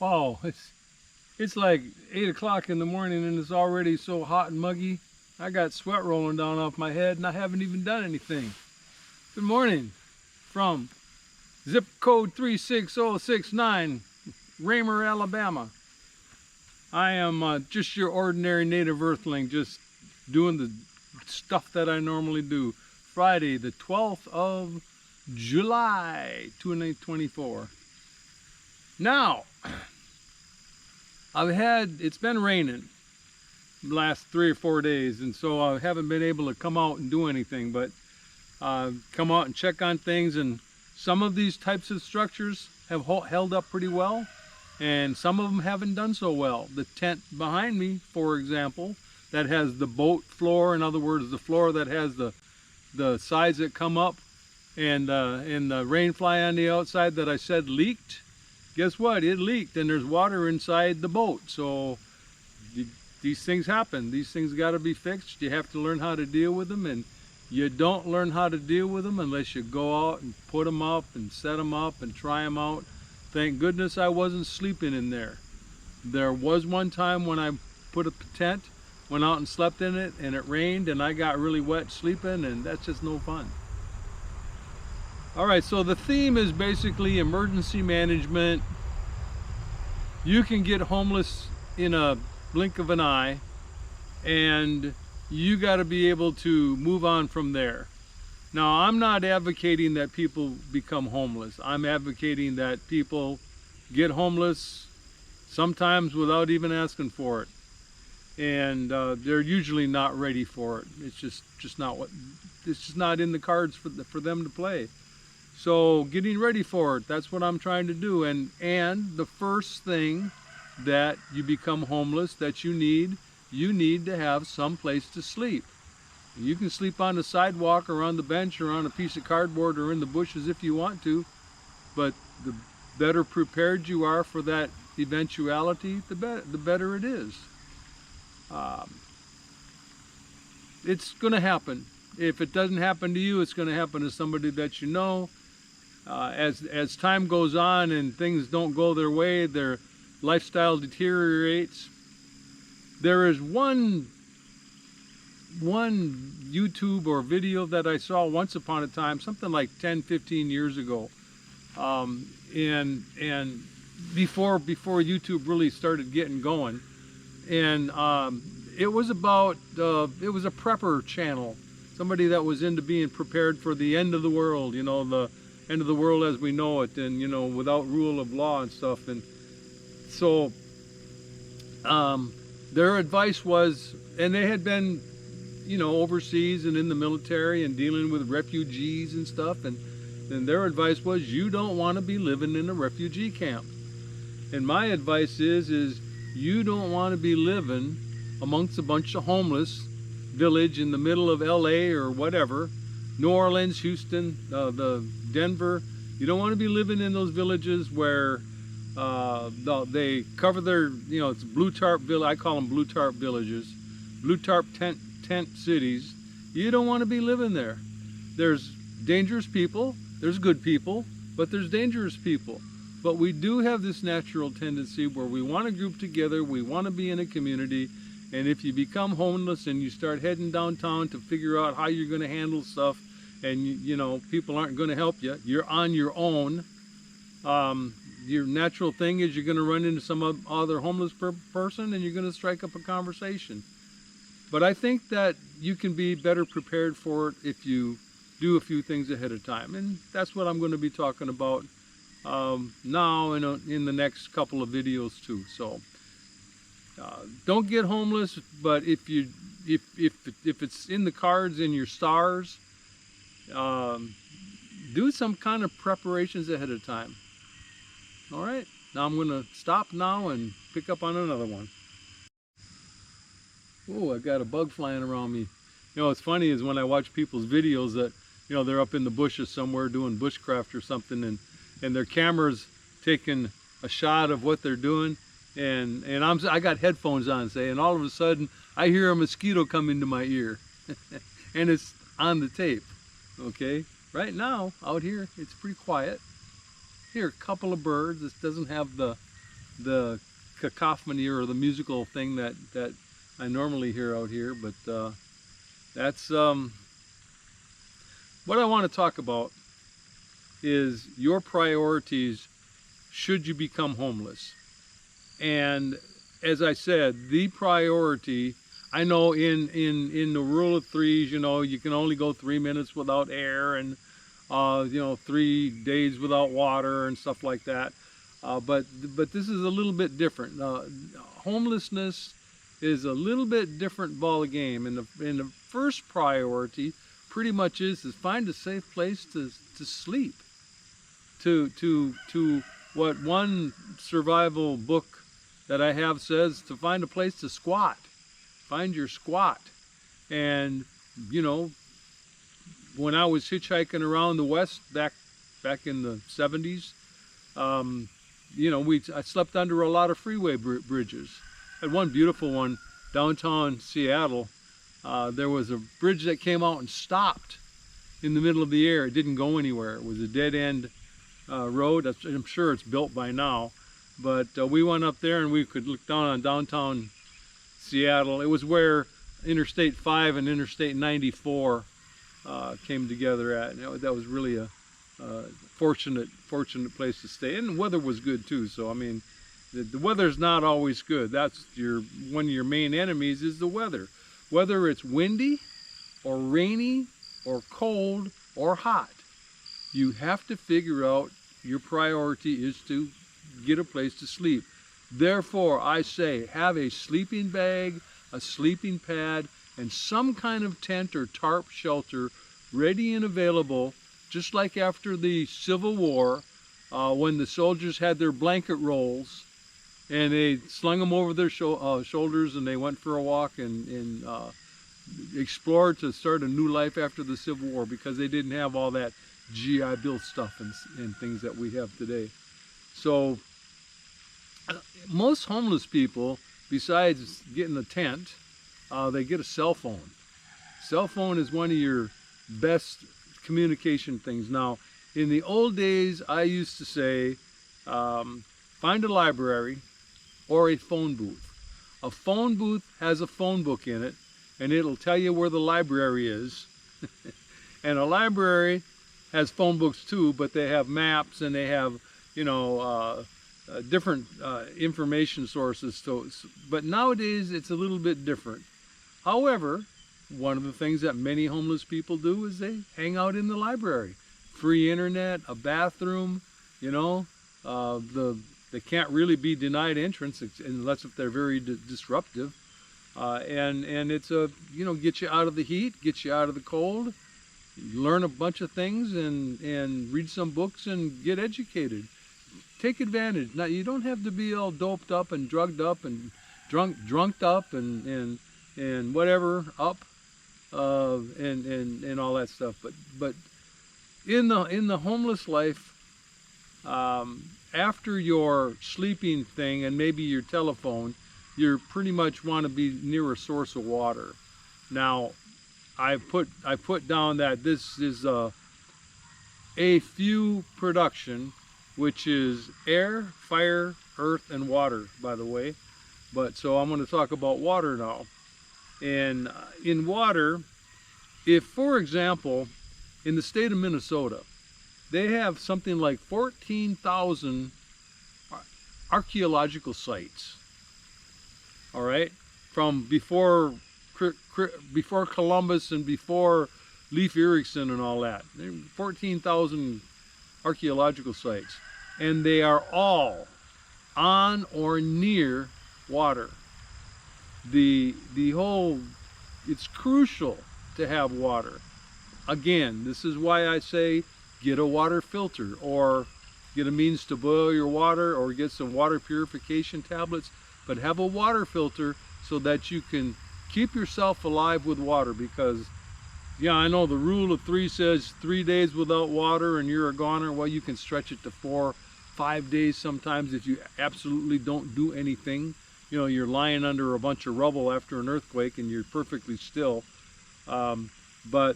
Wow, it's like 8 o'clock in the morning and it's already so hot and muggy. I got sweat rolling down off my head and I haven't even done anything. Good morning from zip code 36069, Raymer, Alabama. I am just your ordinary native earthling, just doing the stuff that I normally do. Friday, the 12th of July, 2024. Now, it's been raining the last 3 or 4 days, and so I haven't been able to come out and do anything, but come out and check on things, and some of these types of structures have held up pretty well, and some of them haven't done so well. The tent behind me, for example, that has the boat floor, in other words, the floor that has the sides that come up, and the rain fly on the outside that I said leaked. Guess what? It leaked, and there's water inside the boat. So these things happen. These things got to be fixed. You have to learn how to deal with them, and you don't learn how to deal with them unless you go out and put them up and set them up and try them out. Thank goodness I wasn't sleeping in there. There was one time when I put a tent, went out and slept in it, and it rained, and I got really wet sleeping, and that's just no fun. All right, so the theme is basically emergency management. You can get homeless in a blink of an eye, and you got to be able to move on from there. Now, I'm not advocating that people become homeless. I'm advocating that people get homeless sometimes without even asking for it, and they're usually not ready for it. It's just not in the cards for them to play. So getting ready for it, that's what I'm trying to do. And the first thing that you become homeless, that you need to have some place to sleep. You can sleep on the sidewalk or on the bench or on a piece of cardboard or in the bushes if you want to, but the better prepared you are for that eventuality, the better it is. It's going to happen. If it doesn't happen to you, it's going to happen to somebody that you know. As time goes on and things don't go their way, their lifestyle deteriorates. There is one YouTube or video that I saw once upon a time, something like 10-15 years ago, and before YouTube really started getting going, and it was about it was a prepper channel, somebody that was into being prepared for the end of the world, you know, the end of the world as we know it, and you know, without rule of law and stuff. And so their advice was, and they had been, you know, overseas and in the military and dealing with refugees and stuff, and then their advice was, you don't want to be living in a refugee camp. And my advice is you don't want to be living amongst a bunch of homeless village in the middle of LA or whatever, New Orleans, Houston, the Denver. You don't want to be living in those villages where they cover their, you know, it's blue tarp village. I call them blue tarp villages, blue tarp tent cities. You don't want to be living there. There's dangerous people, there's good people, but there's dangerous people. But we do have this natural tendency where we want to group together, we want to be in a community, and if you become homeless and you start heading downtown to figure out how you're going to handle stuff, and you know, people aren't going to help you, you're on your own. Your natural thing is you're going to run into some other homeless person and you're going to strike up a conversation. But I think that you can be better prepared for it if you do a few things ahead of time, and that's what I'm going to be talking about now in the next couple of videos too. So don't get homeless, but if it's in the cards, in your stars, do some kind of preparations ahead of time. All right, now I'm going to stop now and pick up on another one. Oh, I've got a bug flying around me. You know, what's funny is when I watch people's videos that, you know, they're up in the bushes somewhere doing bushcraft or something, and their camera's taking a shot of what they're doing, and I got headphones on, say, and all of a sudden I hear a mosquito come into my ear, and it's on the tape. Okay, right now out here it's pretty quiet. Hear a couple of birds. This doesn't have the the cacophony or the musical thing that I normally hear out here. But that's what I want to talk about is your priorities should you become homeless. And as I said, the priority, I know in the rule of threes, you know, you can only go 3 minutes without air, and you know, 3 days without water and stuff like that. But this is a little bit different. Homelessness is a little bit different ball game. And the first priority pretty much is find a safe place to sleep. To what one survival book that I have says, to find a place to squat. Find your squat. And you know, when I was hitchhiking around the West back in the 70s, you know, I slept under a lot of freeway bridges. I had one beautiful one downtown Seattle. There was a bridge that came out and stopped in the middle of the air. It didn't go anywhere. It was a dead end road. I'm sure it's built by now, but we went up there and we could look down on downtown Seattle. It was where Interstate 5 and Interstate 94 came together at. And that was really a fortunate place to stay, and the weather was good too. So I mean, the weather's not always good. That's one of your main enemies is the weather. Whether it's windy or rainy or cold or hot, you have to figure out your priority is to get a place to sleep. Therefore, I say have a sleeping bag, a sleeping pad, and some kind of tent or tarp shelter ready and available, just like after the Civil War, when the soldiers had their blanket rolls and they slung them over their shoulders and they went for a walk and explored to start a new life after the Civil War, because they didn't have all that GI Bill stuff and things that we have today. So most homeless people, besides getting a tent, they get a cell phone. Cell phone is one of your best communication things. Now, in the old days, I used to say, find a library or a phone booth. A phone booth has a phone book in it, and it'll tell you where the library is. And a library has phone books too, but they have maps and they have, you know, different information sources. But nowadays, it's a little bit different. However, one of the things that many homeless people do is they hang out in the library. Free internet, a bathroom, you know, they can't really be denied entrance unless if they're very disruptive. And it's you know, get you out of the heat, get you out of the cold, learn a bunch of things and read some books and get educated. Take advantage. Now, you don't have to be all doped up and drugged up and drunked up and whatever up. And all that stuff, but in the homeless life, after your sleeping thing and maybe your telephone, you pretty much want to be near a source of water. Now, I put down that this is a A.F.E.W production, which is air, fire, earth, and water, by the way. But so I'm going to talk about water now. And in water, if, for example, in the state of Minnesota, they have something like 14,000 archaeological sites, all right, from before Columbus and before Leif Erikson and all that. 14,000 archaeological sites, and they are all on or near water. The whole, it's crucial to have water. Again, this is why I say get a water filter, or get a means to boil your water, or get some water purification tablets, but have a water filter so that you can keep yourself alive with water. Because yeah, I know the rule of three says 3 days without water and you're a goner. Well, you can stretch it to 4, 5 days sometimes if you absolutely don't do anything. You know, you're lying under a bunch of rubble after an earthquake and you're perfectly still. But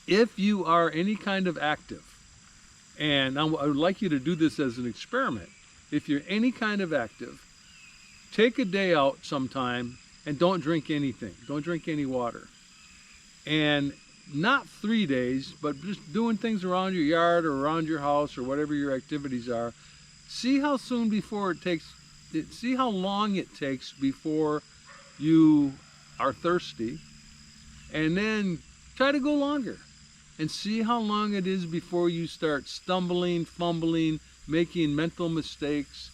if you are any kind of active, and I would like you to do this as an experiment. if you're any kind of active, take a day out sometime and don't drink anything. Don't drink any water. And not 3 days, but just doing things around your yard or around your house or whatever your activities are. See how soon before it takes, see how long it takes before you are thirsty, and then try to go longer and see how long it is before you start stumbling, fumbling, making mental mistakes,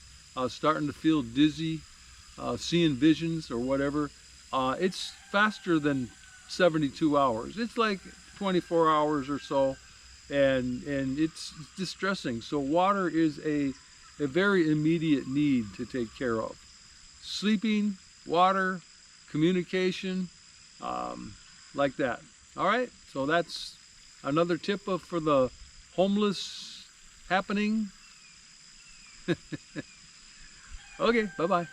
starting to feel dizzy, seeing visions or whatever. It's faster than 72 hours. It's like 24 hours or so, and it's distressing. So water is a very immediate need to take care of. Sleeping, water, communication, like that. All right, so that's another tip for the homeless happening. Okay, bye-bye.